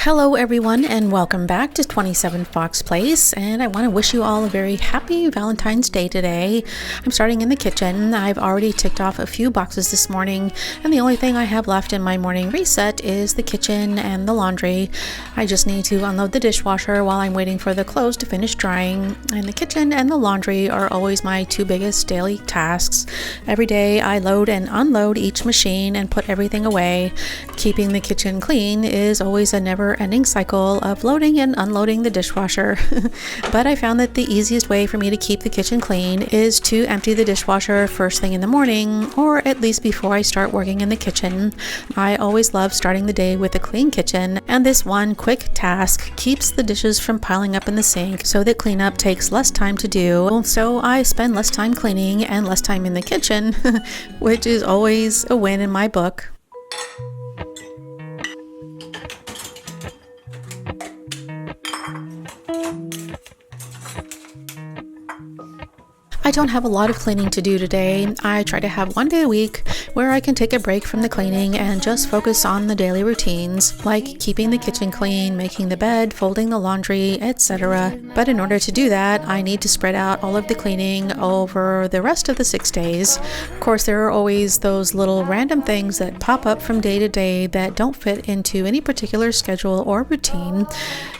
Hello everyone and welcome back to 27 Fox Place, and I want to wish you all a very happy Valentine's Day today. I'm starting in the kitchen. I've already ticked off a few boxes this morning, and the only thing I have left in my morning reset is the kitchen and the laundry. I just need to unload the dishwasher while I'm waiting for the clothes to finish drying, and the kitchen and the laundry are always my two biggest daily tasks. Every day I load and unload each machine and put everything away. Keeping the kitchen clean is always a never-ending cycle of loading and unloading the dishwasher. But I found that the easiest way for me to keep the kitchen clean is to empty the dishwasher first thing in the morning, or at least before I start working in the kitchen. I always love starting the day with a clean kitchen, and this one quick task keeps the dishes from piling up in the sink so that cleanup takes less time to do. So I spend less time cleaning and less time in the kitchen, which is always a win in my book. I don't have a lot of cleaning to do today. I try to have one day a week where I can take a break from the cleaning and just focus on the daily routines, like keeping the kitchen clean, making the bed, folding the laundry, etc. But in order to do that, I need to spread out all of the cleaning over the rest of the 6 days. Of course, there are always those little random things that pop up from day to day that don't fit into any particular schedule or routine.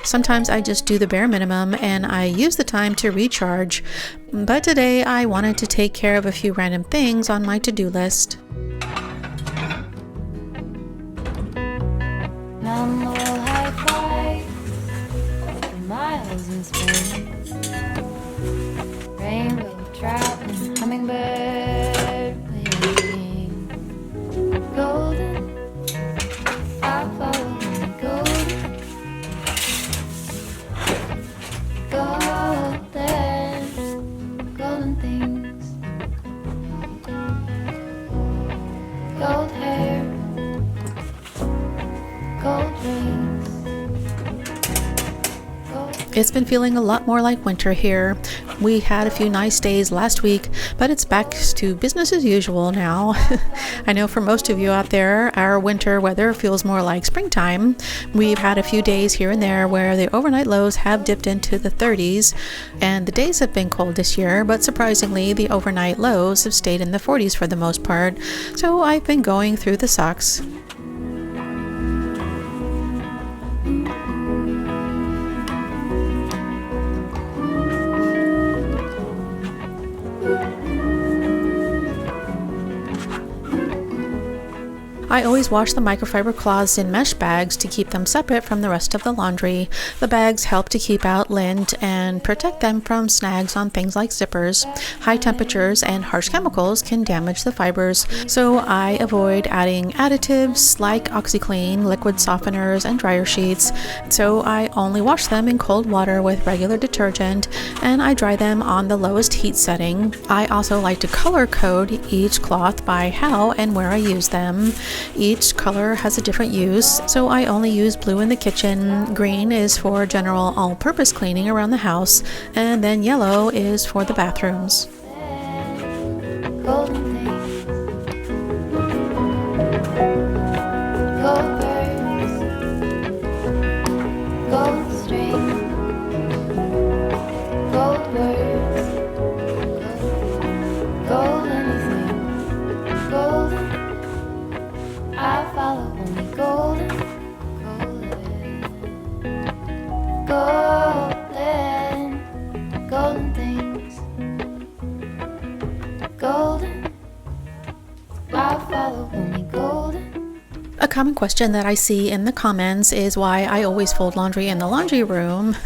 Sometimes I just do the bare minimum and I use the time to recharge. But today I wanted to take care of a few random things on my to-do list. Miles in spring, rainbow trout and hummingbird playing. Golden, I follow golden, golden things, gold hair, gold rings. It's been feeling a lot more like winter here. We had a few nice days last week, but it's back to business as usual now. I know for most of you out there, our winter weather feels more like springtime. We've had a few days here and there where the overnight lows have dipped into the 30s, and the days have been cold this year, but surprisingly, the overnight lows have stayed in the 40s for the most part. So I've been going through the socks. I always wash the microfiber cloths in mesh bags to keep them separate from the rest of the laundry. The bags help to keep out lint and protect them from snags on things like zippers. High temperatures and harsh chemicals can damage the fibers, so I avoid adding additives like OxyClean, liquid softeners, and dryer sheets. So I only wash them in cold water with regular detergent, and I dry them on the lowest heat setting. I also like to color code each cloth by how and where I use them. Each color has a different use, so I only use blue in the kitchen, green is for general all-purpose cleaning around the house, and then yellow is for the bathrooms. Golden things, gold birds, gold string, gold words, gold anything, golden. I follow only golden, golden things, golden. I follow only golden. A common question that I see in the comments is why I always fold laundry in the laundry room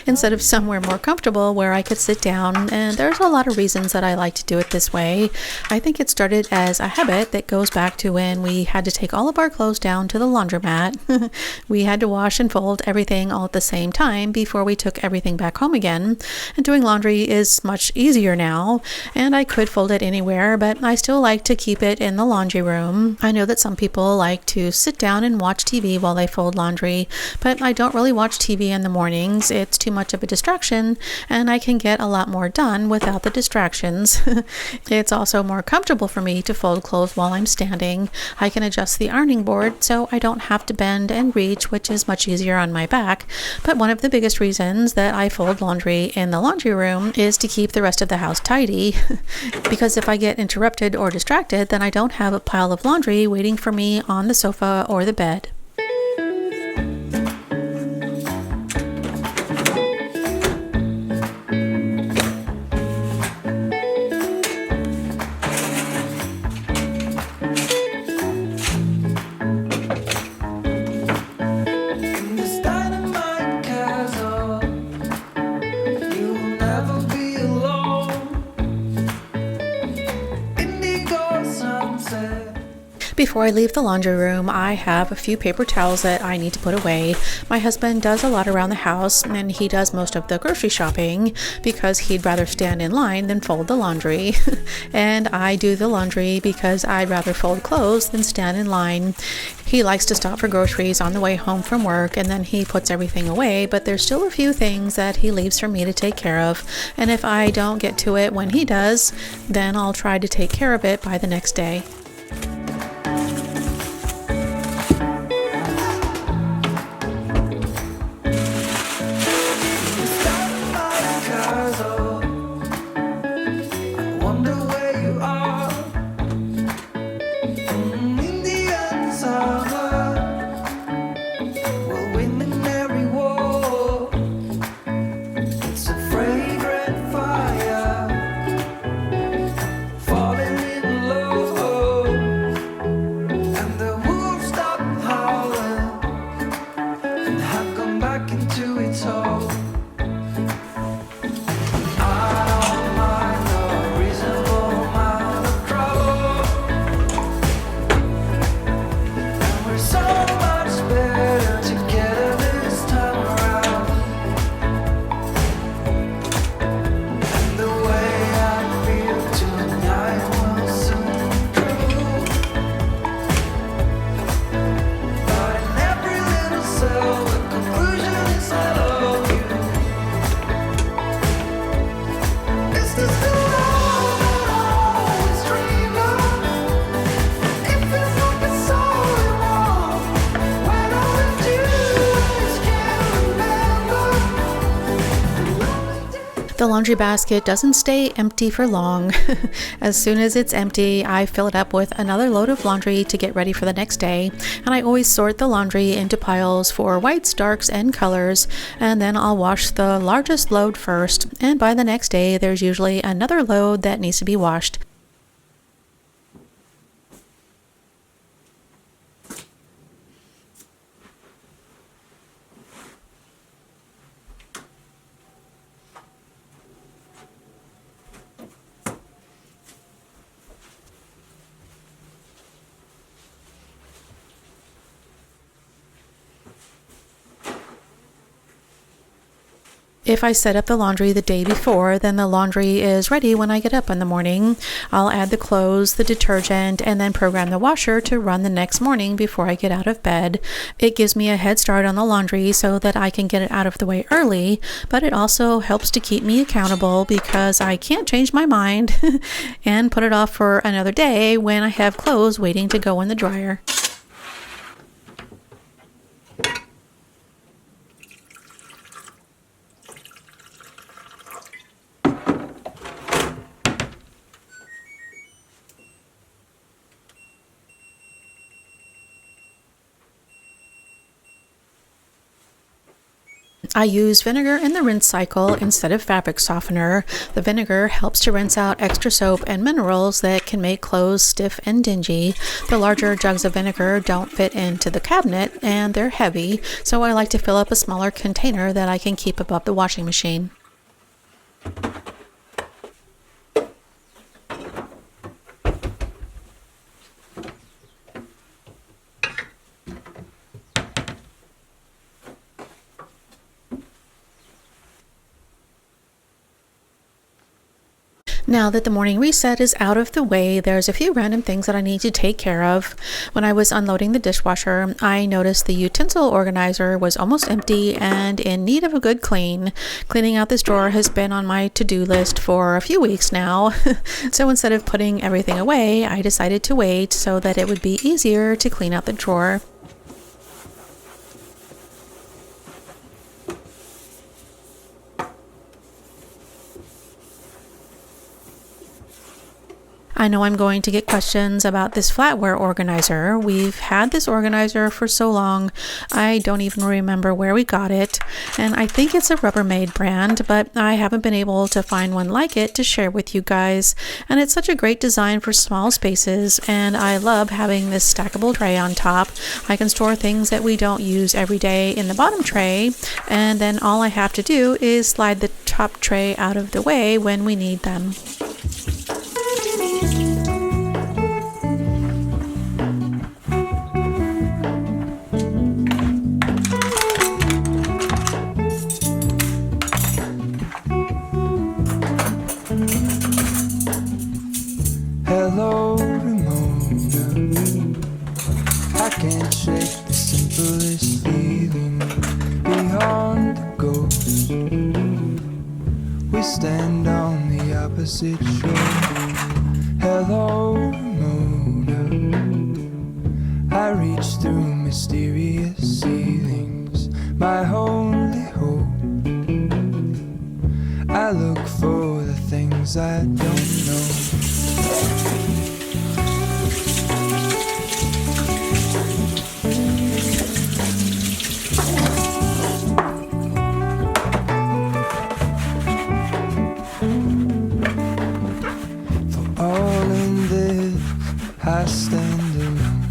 instead of somewhere more comfortable where I could sit down, and there's a lot of reasons that I like to do it this way. I think it started as a habit that goes back to when we had to take all of our clothes down to the laundromat. We had to wash and fold everything all at the same time before we took everything back home again, and doing laundry is much easier now, and I could fold it anywhere, but I still like to keep it in the laundry room. I know that some people like to to sit down and watch TV while I fold laundry, but I don't really watch TV in the mornings. It's too much of a distraction, and I can get a lot more done without the distractions. It's also more comfortable for me to fold clothes while I'm standing. I can adjust the ironing board so I don't have to bend and reach, which is much easier on my back. But one of the biggest reasons that I fold laundry in the laundry room is to keep the rest of the house tidy. Because if I get interrupted or distracted, then I don't have a pile of laundry waiting for me on the sofa or the bed. Before I leave the laundry room, I have a few paper towels that I need to put away. My husband does a lot around the house, and he does most of the grocery shopping because he'd rather stand in line than fold the laundry. And I do the laundry because I'd rather fold clothes than stand in line. He likes to stop for groceries on the way home from work, and then he puts everything away, but there's still a few things that he leaves for me to take care of. And if I don't get to it when he does, then I'll try to take care of it by the next day. The laundry basket doesn't stay empty for long. As soon as it's empty, I fill it up with another load of laundry to get ready for the next day. And I always sort the laundry into piles for whites, darks, and colors. And then I'll wash the largest load first. And by the next day, there's usually another load that needs to be washed. If I set up the laundry the day before, then the laundry is ready when I get up in the morning. I'll add the clothes, the detergent, and then program the washer to run the next morning before I get out of bed. It gives me a head start on the laundry so that I can get it out of the way early, but it also helps to keep me accountable because I can't change my mind and put it off for another day when I have clothes waiting to go in the dryer. I use vinegar in the rinse cycle instead of fabric softener. The vinegar helps to rinse out extra soap and minerals that can make clothes stiff and dingy. The larger jugs of vinegar don't fit into the cabinet and they're heavy, so I like to fill up a smaller container that I can keep above the washing machine. Now that the morning reset is out of the way, there's a few random things that I need to take care of. When I was unloading the dishwasher, I noticed the utensil organizer was almost empty and in need of a good clean. Cleaning out this drawer has been on my to-do list for a few weeks now. So instead of putting everything away, I decided to wait so that it would be easier to clean out the drawer. I know I'm going to get questions about this flatware organizer. We've had this organizer for so long, I don't even remember where we got it. And I think it's a Rubbermaid brand, but I haven't been able to find one like it to share with you guys. And it's such a great design for small spaces, and I love having this stackable tray on top. I can store things that we don't use every day in the bottom tray, and then all I have to do is slide the top tray out of the way when we need them. Hello, Ramona. I can't shake the simplest feeling beyond the ghost. We stand on the opposite shore. Hello, Ramona. I reach through mysterious ceilings, my only hope. I look for the things I don't know. For all in this, I stand alone.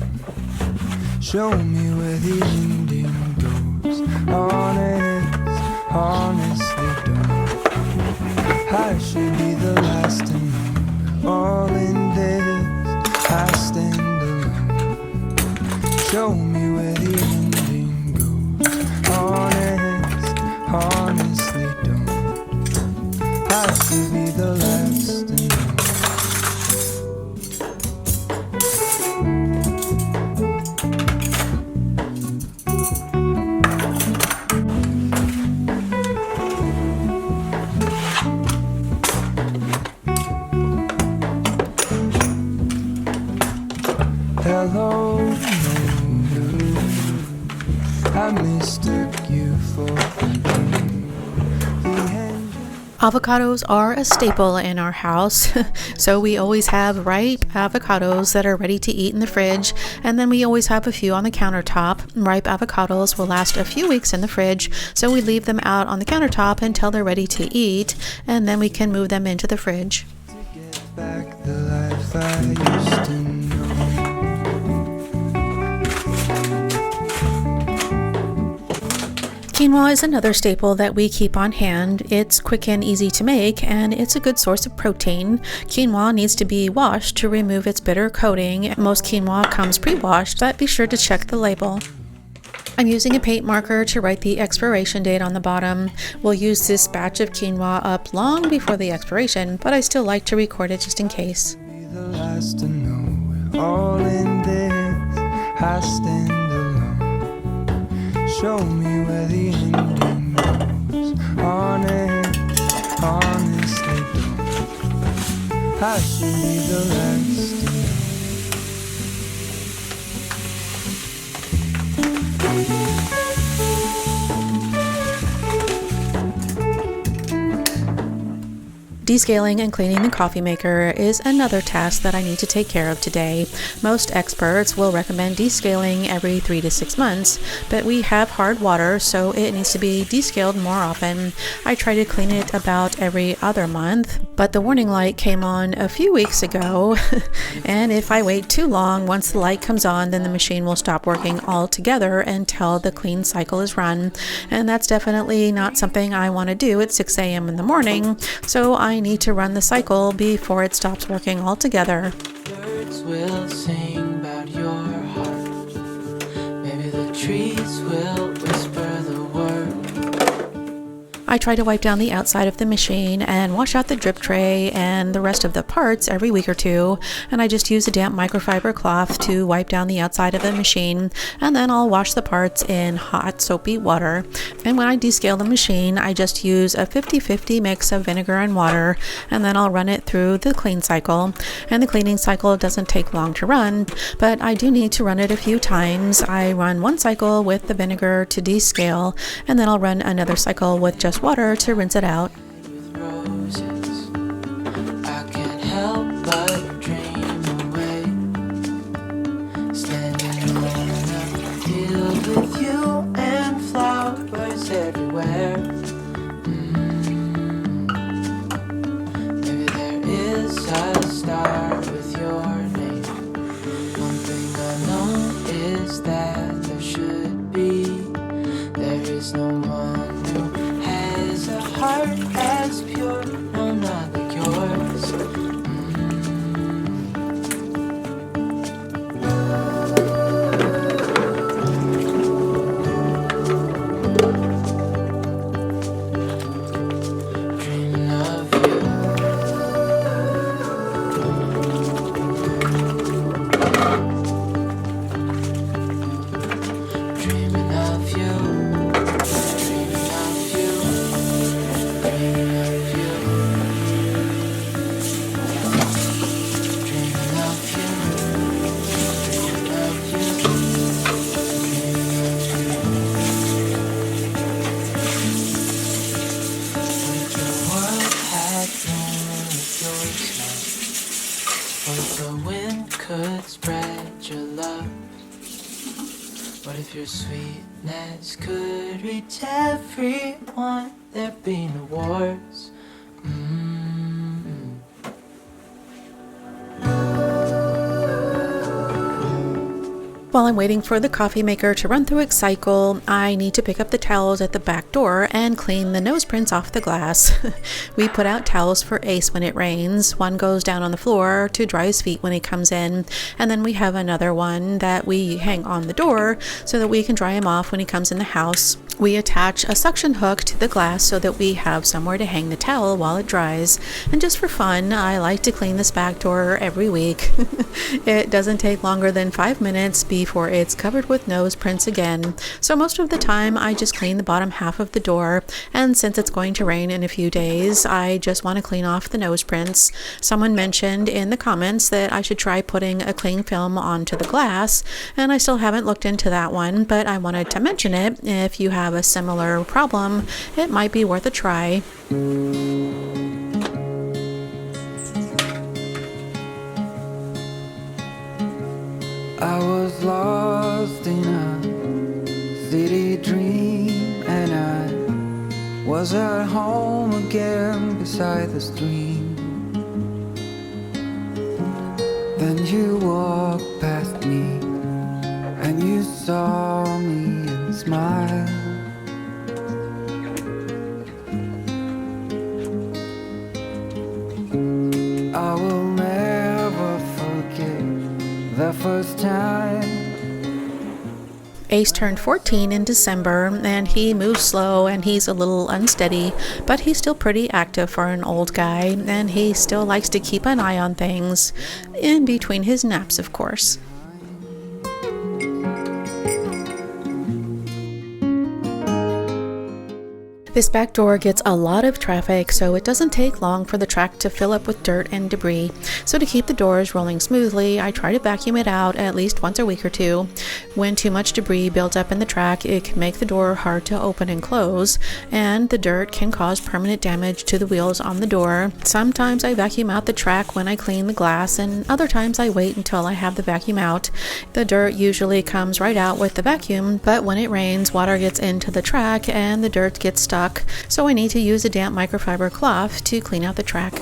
Show me where the ending goes. Honestly don't. I should be the last to know. All in this, I stand alone. Show me where the ending goes. Honestly don't. I should be the last to know. Hello, I mistook you for a dream. Avocados are a staple in our house, so we always have ripe avocados that are ready to eat in the fridge, and then we always have a few on the countertop. Ripe avocados will last a few weeks in the fridge, so we leave them out on the countertop until they're ready to eat, and then we can move them into the fridge. To get back the life I used to know. Quinoa is another staple that we keep on hand. It's quick and easy to make, and it's a good source of protein. Quinoa needs to be washed to remove its bitter coating. Most quinoa comes pre-washed, but be sure to check the label. I'm using a paint marker to write the expiration date on the bottom. We'll use this batch of quinoa up long before the expiration, but I still like to record it just in case. Be the last to know. All in this, I stand alone. Show me where the ending goes. Honestly don't. I should be the last to know. Descaling and cleaning the coffee maker is another task that I need to take care of today. Most experts will recommend descaling every 3 to 6 months, but we have hard water, so it needs to be descaled more often. I try to clean it about every other month, but the warning light came on a few weeks ago, and if I wait too long, once the light comes on, then the machine will stop working altogether until the clean cycle is run, and that's definitely not something I want to do at 6 a.m. in the morning, so I need to run the cycle before it stops working altogether. Birds will sing about your heart. Maybe the trees will whisper the word. I try to wipe down the outside of the machine and wash out the drip tray and the rest of the parts every week or two, and I just use a damp microfiber cloth to wipe down the outside of the machine, and then I'll wash the parts in hot soapy water. And when I descale the machine, I just use a 50-50 mix of vinegar and water, and then I'll run it through the clean cycle. And the cleaning cycle doesn't take long to run, but I do need to run it a few times. I run one cycle with the vinegar to descale, and then I'll run another cycle with just water to rinse it out. With roses, I can't help but dream away. Standing on a field with you and flowers everywhere. Maybe there is a star with your name. One thing I know is that there should be. There is no one who has a heart as pure, no, not like yours. Dreaming of you. Dreaming of you. Could spread your love. What if your sweetness could reach everyone? There'd be no wars. While I'm waiting for the coffee maker to run through its cycle, I need to pick up the towels at the back door and clean the nose prints off the glass. We put out towels for Ace when it rains. One goes down on the floor to dry his feet when he comes in, and then we have another one that we hang on the door so that we can dry him off when he comes in the house. We attach a suction hook to the glass so that we have somewhere to hang the towel while it dries. And just for fun, I like to clean this back door every week. It doesn't take longer than 5 minutes before it's covered with nose prints again. So most of the time I just clean the bottom half of the door, and since it's going to rain in a few days, I just want to clean off the nose prints. Someone mentioned in the comments that I should try putting a cling film onto the glass, and I still haven't looked into that one, but I wanted to mention it. If you have a similar problem, it might be worth a try. I was lost in a city dream, and I was at home again beside the stream. Then you walked past me, and you saw me and smiled. I will never forget the first time. Ace turned 14 in December, and he moves slow and he's a little unsteady, but he's still pretty active for an old guy, and he still likes to keep an eye on things, in between his naps, of course. This back door gets a lot of traffic, so it doesn't take long for the track to fill up with dirt and debris. So to keep the doors rolling smoothly, I try to vacuum it out at least once a week or two. When too much debris builds up in the track, it can make the door hard to open and close, and the dirt can cause permanent damage to the wheels on the door. Sometimes I vacuum out the track when I clean the glass, and other times I wait until I have the vacuum out. The dirt usually comes right out with the vacuum, but when it rains, water gets into the track and the dirt gets stuck. So I need to use a damp microfiber cloth to clean out the track.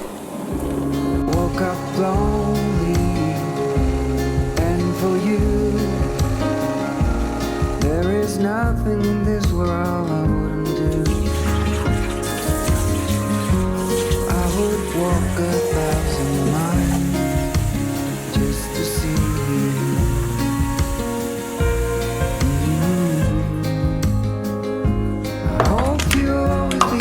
Woke up lonely, and for you, there is nothing in this world I wouldn't do. I would walk 1,000 miles just to see you. I hope you'll always be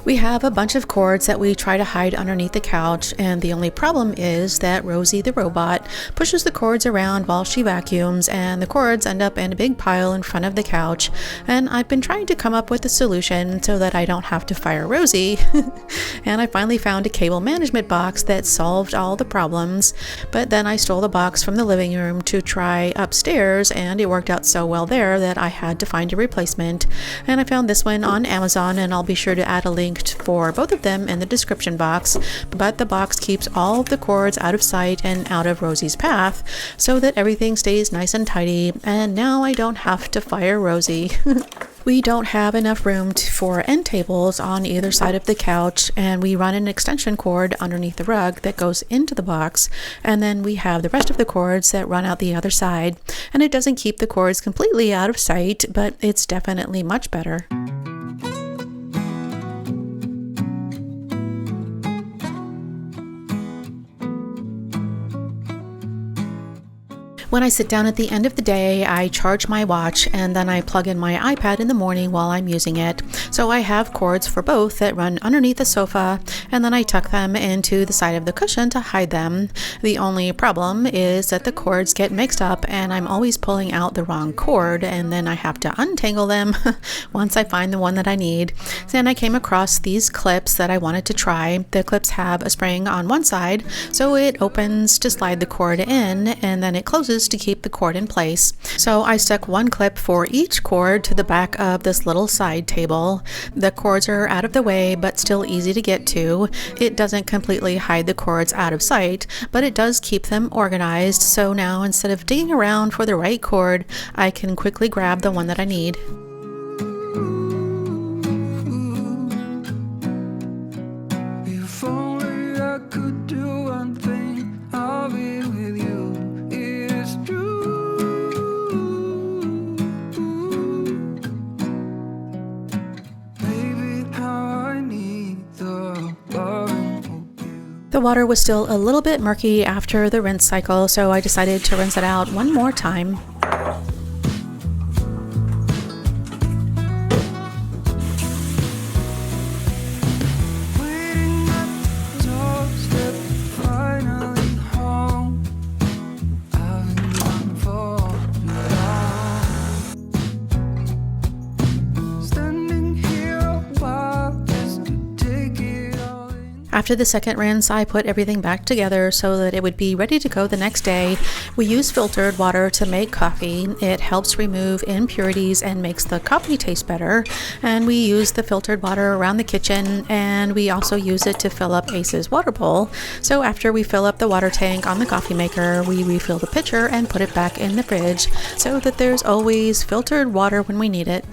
We have a bunch of cords that we try to hide underneath the couch, and the only problem is that Rosie the robot pushes the cords around while she vacuums, and the cords end up in a big pile in front of the couch. And I've been trying to come up with a solution so that I don't have to fire Rosie. And I finally found a cable management box that solved all the problems, but then I stole the box from the living room to try upstairs, and it worked out so well there that I had to find a replacement. And I found this one on Amazon, and I'll be sure to add a link for both of them in the description box. But the box keeps all of the cords out of sight and out of Rosie's path so that everything stays nice and tidy, and now I don't have to fire Rosie. We don't have enough room for end tables on either side of the couch, and we run an extension cord underneath the rug that goes into the box, and then we have the rest of the cords that run out the other side. And it doesn't keep the cords completely out of sight, but it's definitely much better. When I sit down at the end of the day, I charge my watch, and then I plug in my iPad in the morning while I'm using it. So I have cords for both that run underneath the sofa, and then I tuck them into the side of the cushion to hide them. The only problem is that the cords get mixed up, and I'm always pulling out the wrong cord, and then I have to untangle them once I find the one that I need. Then I came across these clips that I wanted to try. The clips have a spring on one side, so it opens to slide the cord in, and then it closes to keep the cord in place. So I stuck one clip for each cord to the back of this little side table. The cords are out of the way but still easy to get to. It doesn't completely hide the cords out of sight, but it does keep them organized. So now instead of digging around for the right cord, I can quickly grab the one that I need. If only I could do one thing, I'll be with you. It's true. Baby, how I need the loving of you. The water was still a little bit murky after the rinse cycle, so I decided to rinse it out one more time. Waiting at the doorstep, finally home. I've been gone for too long. Standing here a while just to take it all in. After the second rinse, I put everything back together so that it would be ready to go the next day. We use filtered water to make coffee. It helps remove impurities and makes the coffee taste better. And we use the filtered water around the kitchen, and we also use it to fill up Ace's water bowl. So after we fill up the water tank on the coffee maker, we refill the pitcher and put it back in the fridge so that there's always filtered water when we need it.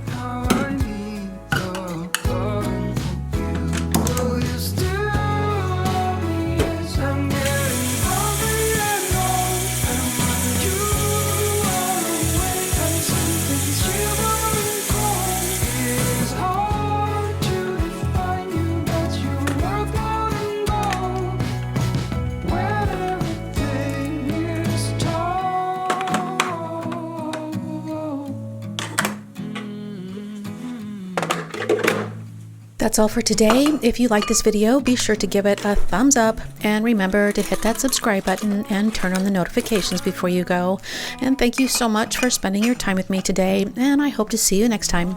How I need the loving of you. Will you still love me as I'm getting hungry and old? And when you are away and something's shivering cold, it is hard to define you, but you're worth more than gold. When everything is told. That's all for today. If you like this video, be sure to give it a thumbs up, and remember to hit that subscribe button and turn on the notifications before you go. And thank you so much for spending your time with me today, and I hope to see you next time.